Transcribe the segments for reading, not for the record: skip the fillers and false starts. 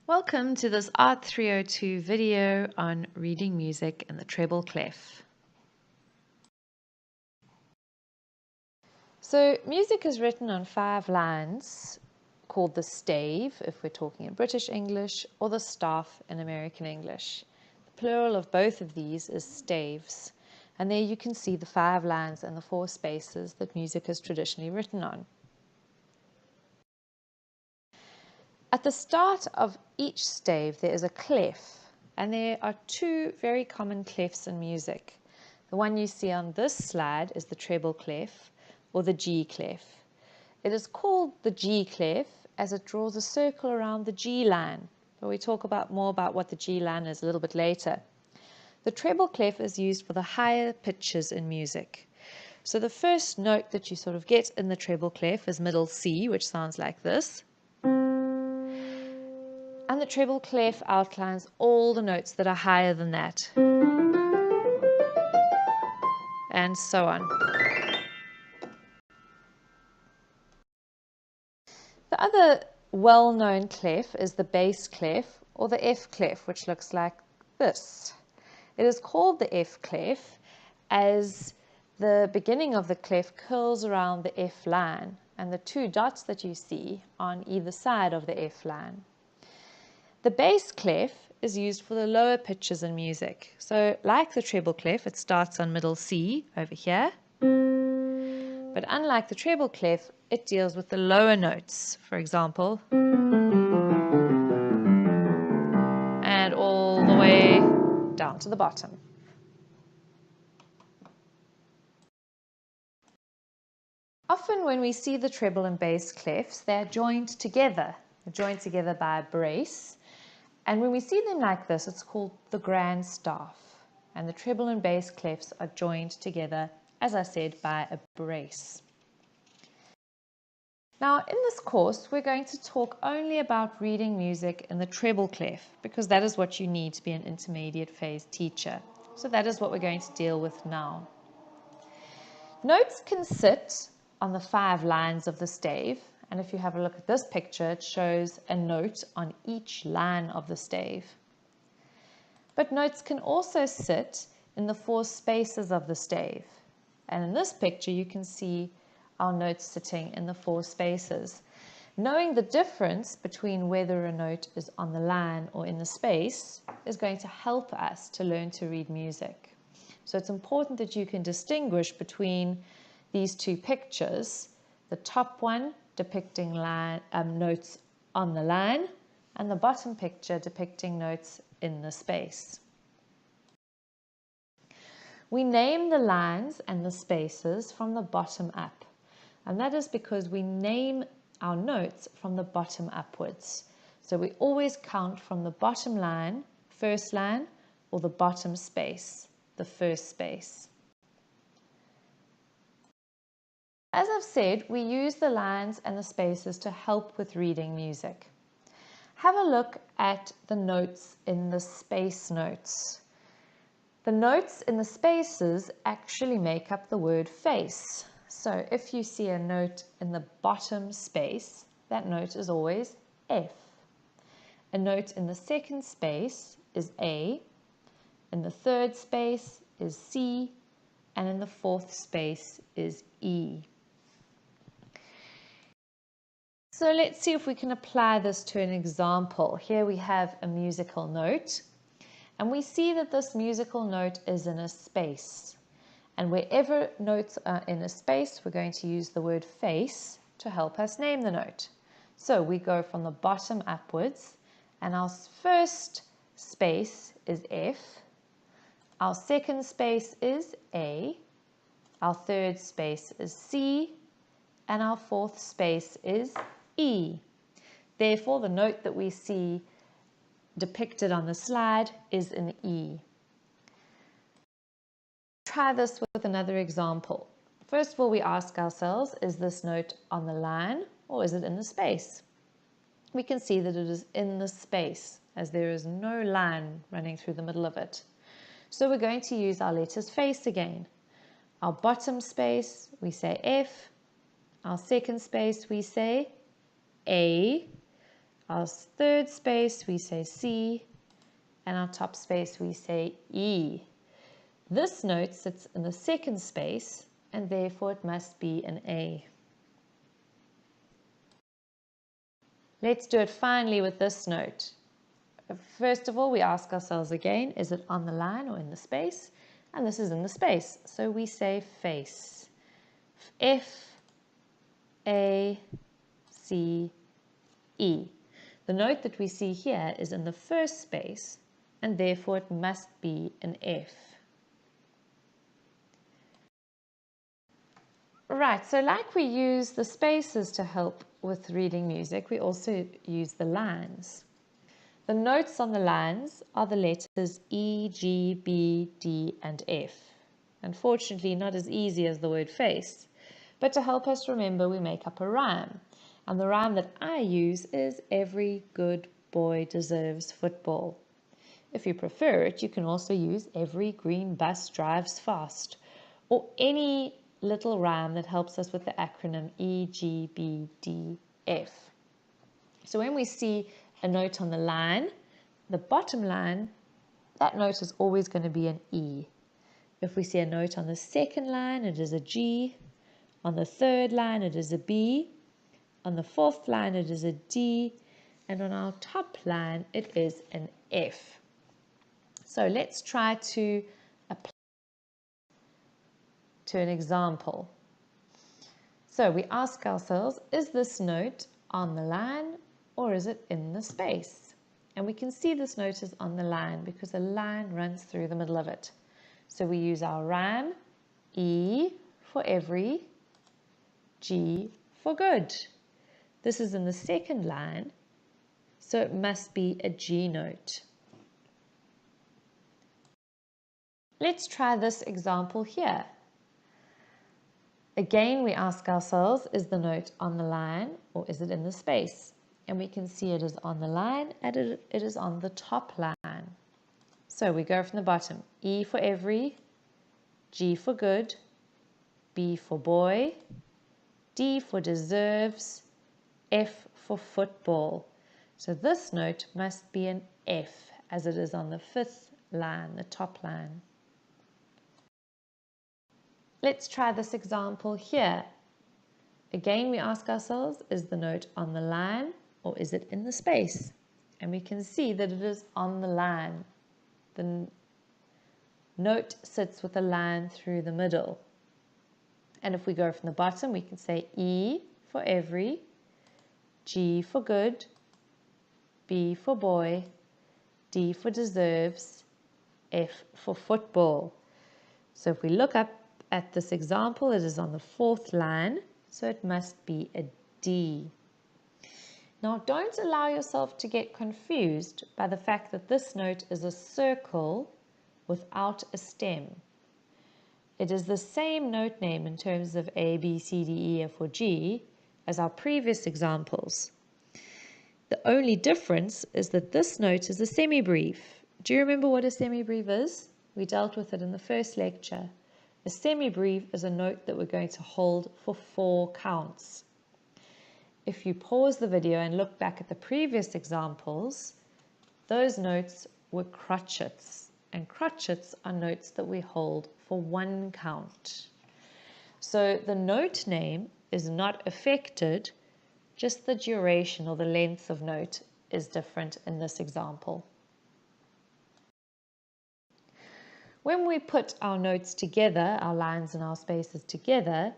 Welcome to this ART302 video on reading music in the treble clef. So music is written on 5 lines called the stave if we're talking in British English, or the staff in American English. The plural of both of these is staves, and there you can see the 5 lines and the 4 spaces that music is traditionally written on. At the start of each stave there is a clef, and there are 2 very common clefs in music. The one you see on this slide is the treble clef, or the G clef. It is called the G clef as it draws a circle around the G line, but we talk more about what the G line is a little bit later. The treble clef is used for the higher pitches in music. So the first note that you sort of get in the treble clef is middle C, which sounds like this. And the treble clef outlines all the notes that are higher than that, and so on. The other well-known clef is the bass clef, or the F clef, which looks like this. It is called the F clef as the beginning of the clef curls around the F line, and the 2 dots that you see on either side of the F line. The bass clef is used for the lower pitches in music. So like the treble clef, it starts on middle C over here. But unlike the treble clef, it deals with the lower notes, for example, and all the way down to the bottom. Often when we see the treble and bass clefs, they are joined together. They're joined together by a brace. And when we see them like this, it's called the grand staff. And the treble and bass clefs are joined together, as I said, by a brace. Now, in this course, we're going to talk only about reading music in the treble clef, because that is what you need to be an intermediate phase teacher. So that is what we're going to deal with now. Notes can sit on the 5 lines of the stave. And if you have a look at this picture, it shows a note on each line of the stave. But notes can also sit in the 4 spaces of the stave. And in this picture, you can see our notes sitting in the 4 spaces. Knowing the difference between whether a note is on the line or in the space is going to help us to learn to read music. So it's important that you can distinguish between these 2 pictures, the top one depicting notes on the line, and the bottom picture depicting notes in the space. We name the lines and the spaces from the bottom up, and that is because we name our notes from the bottom upwards. So we always count from the bottom line, first line, or the bottom space, the first space. As I've said, we use the lines and the spaces to help with reading music. Have a look at the notes in the space notes. The notes in the spaces actually make up the word face. So if you see a note in the bottom space, that note is always F. A note in the second space is A, in the third space is C, and in the fourth space is E. So let's see if we can apply this to an example. Here we have a musical note, and we see that this musical note is in a space. And wherever notes are in a space, we're going to use the word face to help us name the note. So we go from the bottom upwards, and our first space is F, our second space is A, our third space is C, and our fourth space is E. Therefore, the note that we see depicted on the slide is an E. Try this with another example. First of all, we ask ourselves, is this note on the line or is it in the space? We can see that it is in the space as there is no line running through the middle of it. So we're going to use our letters face again. Our bottom space, we say F. Our second space, we say A. Our third space we say C, and our top space we say E. This note sits in the second space, and therefore it must be an A. Let's do it finally with this note. First of all, we ask ourselves again, is it on the line or in the space? And this is in the space, so we say face. F, A, C, E. The note that we see here is in the first space, and therefore it must be an F. Right, so like we use the spaces to help with reading music, we also use the lines. The notes on the lines are the letters E, G, B, D, and F. Unfortunately, not as easy as the word face, but to help us remember, we make up a rhyme. And the rhyme that I use is every good boy deserves football. If you prefer it, you can also use every green bus drives fast, or any little rhyme that helps us with the acronym E, G, B, D, F. So when we see a note on the line, the bottom line, that note is always going to be an E. If we see a note on the second line, it is a G. On the third line, it is a B. On the fourth line, it is a D. And on our top line, it is an F. So let's try to apply to an example. So we ask ourselves, is this note on the line or is it in the space? And we can see this note is on the line because a line runs through the middle of it. So we use our rhyme, E for every, G for good. This is in the second line, so it must be a G note. Let's try this example here. Again, we ask ourselves, is the note on the line or is it in the space? And we can see it is on the line and it is on the top line. So we go from the bottom. E for every, G for good, B for boy, D for deserves, F for football. So this note must be an F as it is on the fifth line, the top line. Let's try this example here. Again, we ask ourselves, is the note on the line or is it in the space? And we can see that it is on the line. The note sits with a line through the middle. And if we go from the bottom, we can say E for every, G for good, B for boy, D for deserves, F for football. So if we look up at this example, it is on the fourth line, so it must be a D. Now don't allow yourself to get confused by the fact that this note is a circle without a stem. It is the same note name in terms of A, B, C, D, E, F, or G as our previous examples. The only difference is that this note is a semibreve. Do you remember what a semibreve is? We dealt with it in the first lecture. A semibreve is a note that we're going to hold for 4 counts. If you pause the video and look back at the previous examples, those notes were crotchets, and crotchets are notes that we hold for 1 count. So the note name is not affected, just the duration or the length of note is different in this example. When we put our notes together, our lines and our spaces together,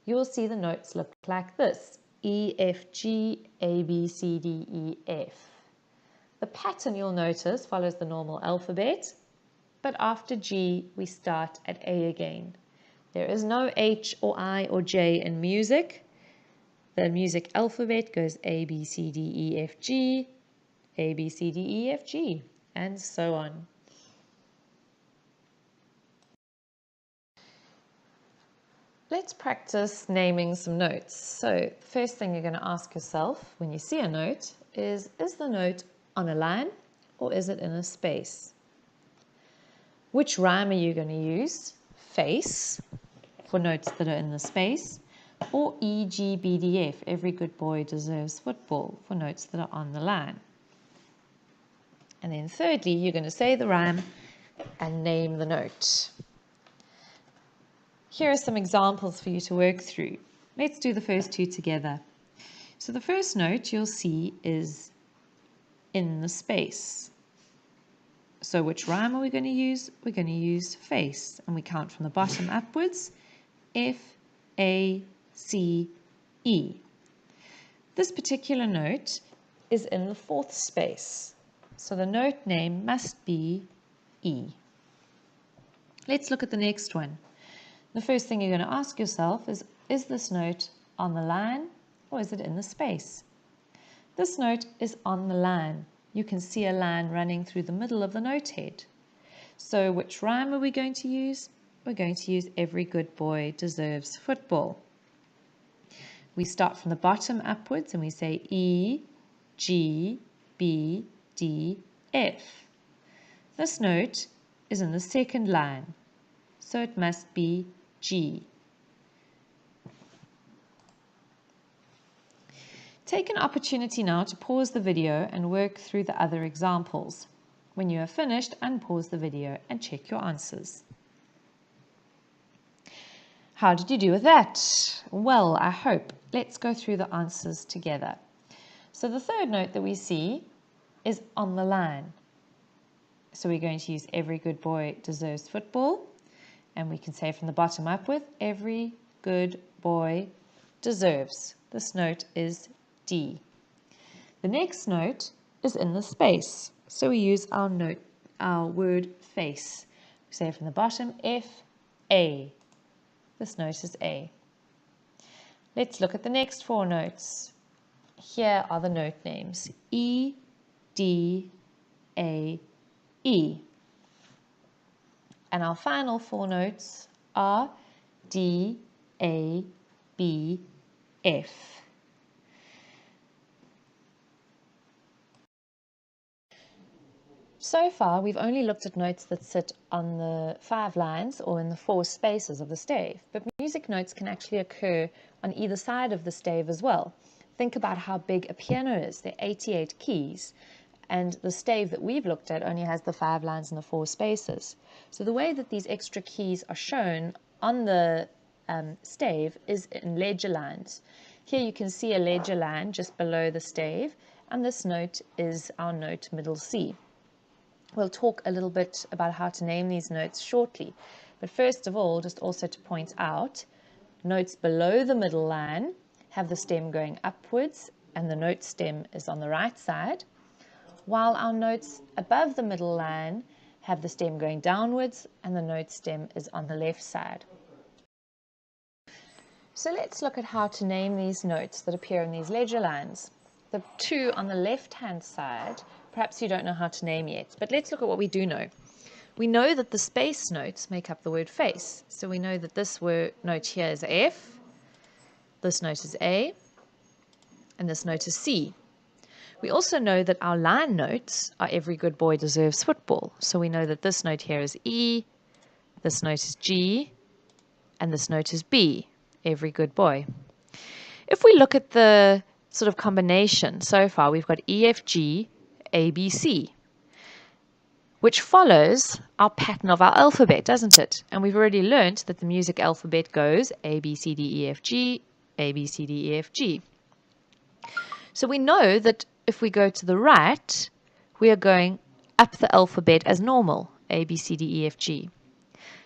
you will see the notes look like this: E, F, G, A, B, C, D, E, F. The pattern, you'll notice, follows the normal alphabet, but after G, we start at A again. There is no H or I or J in music. The music alphabet goes A, B, C, D, E, F, G, A, B, C, D, E, F, G, and so on. Let's practice naming some notes. So the first thing you're going to ask yourself when you see a note is the note on a line or is it in a space? Which rhyme are you going to use? Face for notes that are in the space. Or E, G, B, D, F, every good boy deserves football, for notes that are on the line. And then thirdly, you're going to say the rhyme and name the note. Here are some examples for you to work through. Let's do the first two together. So the first note you'll see is in the space. So which rhyme are we going to use? We're going to use face, and we count from the bottom upwards. F, A, C, E. This particular note is in the fourth space, so the note name must be E. Let's look at the next one. The first thing you're going to ask yourself is this note on the line or is it in the space? This note is on the line. You can see a line running through the middle of the note head. So which rhyme are we going to use? We're going to use every good boy deserves football. We start from the bottom upwards and we say E, G, B, D, F. This note is in the second line, so it must be G. Take an opportunity now to pause the video and work through the other examples. When you are finished, unpause the video and check your answers. How did you do with that? Well, I hope. Let's go through the answers together. So the third note that we see is on the line. So we're going to use every good boy deserves football. And we can say from the bottom upward, every good boy deserves. This note is D. The next note is in the space. So we use our word face. We say from the bottom, F, A. This note is A. Let's look at the next four notes. Here are the note names. E, D, A, E. And our final four notes are D, A, B, F. So far, we've only looked at notes that sit on the 5 lines or in the 4 spaces of the stave, but music notes can actually occur on either side of the stave as well. Think about how big a piano is. There are 88 keys, and the stave that we've looked at only has the 5 lines and the 4 spaces. So the way that these extra keys are shown on the stave is in ledger lines. Here you can see a ledger line just below the stave, and this note is our note middle C. We'll talk a little bit about how to name these notes shortly. But first of all, just also to point out, notes below the middle line have the stem going upwards and the note stem is on the right side, while our notes above the middle line have the stem going downwards and the note stem is on the left side. So let's look at how to name these notes that appear in these ledger lines. The two on the left-hand side, perhaps you don't know how to name yet, but let's look at what we do know. We know that the space notes make up the word face. So we know that this note here is F, this note is A, and this note is C. We also know that our line notes are every good boy deserves football. So we know that this note here is E, this note is G, and this note is B, every good boy. If we look at the sort of combination so far, we've got E, F, G, A, B, C, which follows our pattern of our alphabet, doesn't it? And we've already learnt that the music alphabet goes A, B, C, D, E, F, G, A, B, C, D, E, F, G. So we know that if we go to the right, we are going up the alphabet as normal, A, B, C, D, E, F, G.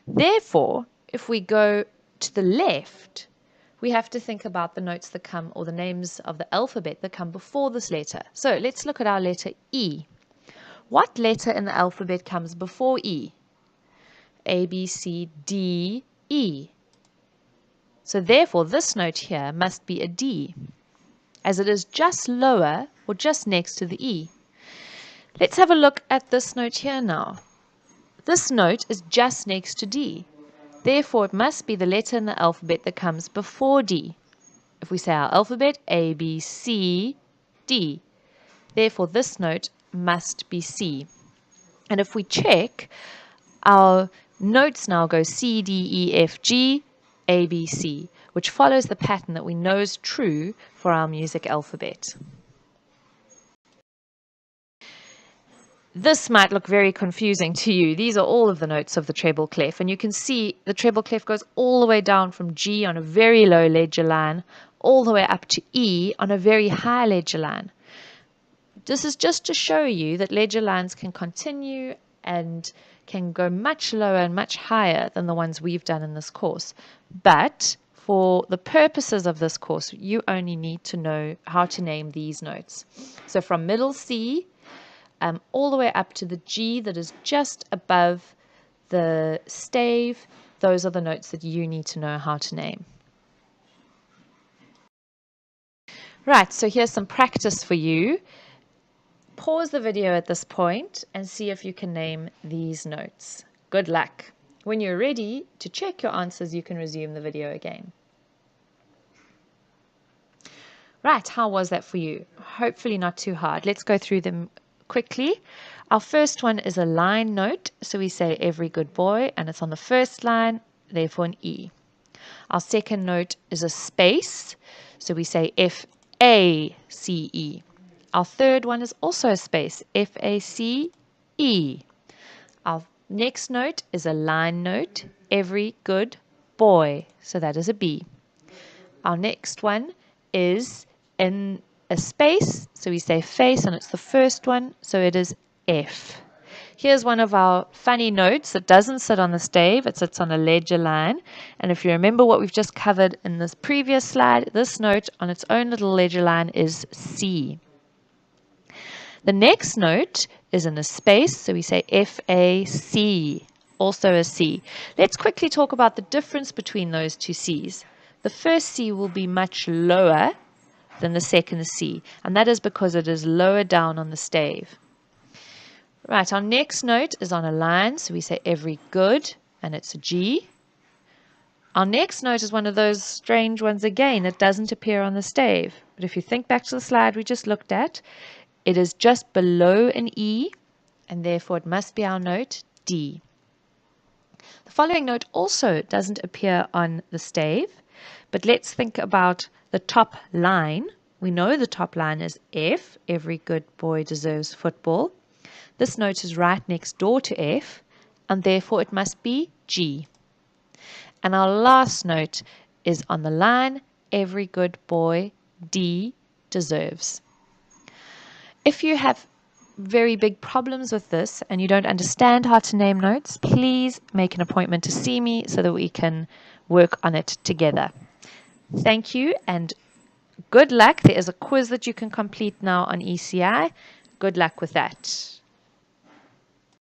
Therefore, if we go to the left, we have to think about the notes that come, or the names of the alphabet that come before this letter. So let's look at our letter E. What letter in the alphabet comes before E? A, B, C, D, E. So therefore, this note here must be a D, as it is just lower or just next to the E. Let's have a look at this note here now. This note is just next to D. Therefore, it must be the letter in the alphabet that comes before D. If we say our alphabet, A, B, C, D. Therefore, this note must be C. And if we check, our notes now go C, D, E, F, G, A, B, C, which follows the pattern that we know is true for our music alphabet. This might look very confusing to you. These are all of the notes of the treble clef, and you can see the treble clef goes all the way down from G on a very low ledger line, all the way up to E on a very high ledger line. This is just to show you that ledger lines can continue and can go much lower and much higher than the ones we've done in this course. But for the purposes of this course, you only need to know how to name these notes. So from middle C, all the way up to the G that is just above the stave, those are the notes that you need to know how to name. Right, so here's some practice for you. Pause the video at this point and see if you can name these notes. Good luck. When you're ready to check your answers, you can resume the video again. Right, how was that for you? Hopefully not too hard. Let's go through them quickly. Our first one is a line note, so we say every good boy, and it's on the first line, therefore an E. Our second note is a space, so we say F-A-C-E. Our third one is also a space, F-A-C-E. Our next note is a line note, every good boy, so that is a B. Our next one is in a space, so we say face, and it's the first one, so it is F. Here's one of our funny notes that doesn't sit on the stave, it sits on a ledger line. And if you remember what we've just covered in this previous slide, this note on its own little ledger line is C. The next note is in a space, so we say F-A-C, also a C. Let's quickly talk about the difference between those two C's. The first C will be much lower than the second C, and that is because it is lower down on the stave. Right, our next note is on a line, so we say every good, and it's a G. Our next note is one of those strange ones again, it doesn't appear on the stave. But if you think back to the slide we just looked at, it is just below an E, and therefore it must be our note D. The following note also doesn't appear on the stave, but let's think about the top line. We know the top line is F, every good boy deserves football. This note is right next door to F, and therefore it must be G. And our last note is on the line, every good boy D deserves. If you have very big problems with this and you don't understand how to name notes, please make an appointment to see me so that we can work on it together. Thank you and good luck. There is a quiz that you can complete now on ECI. Good luck with that.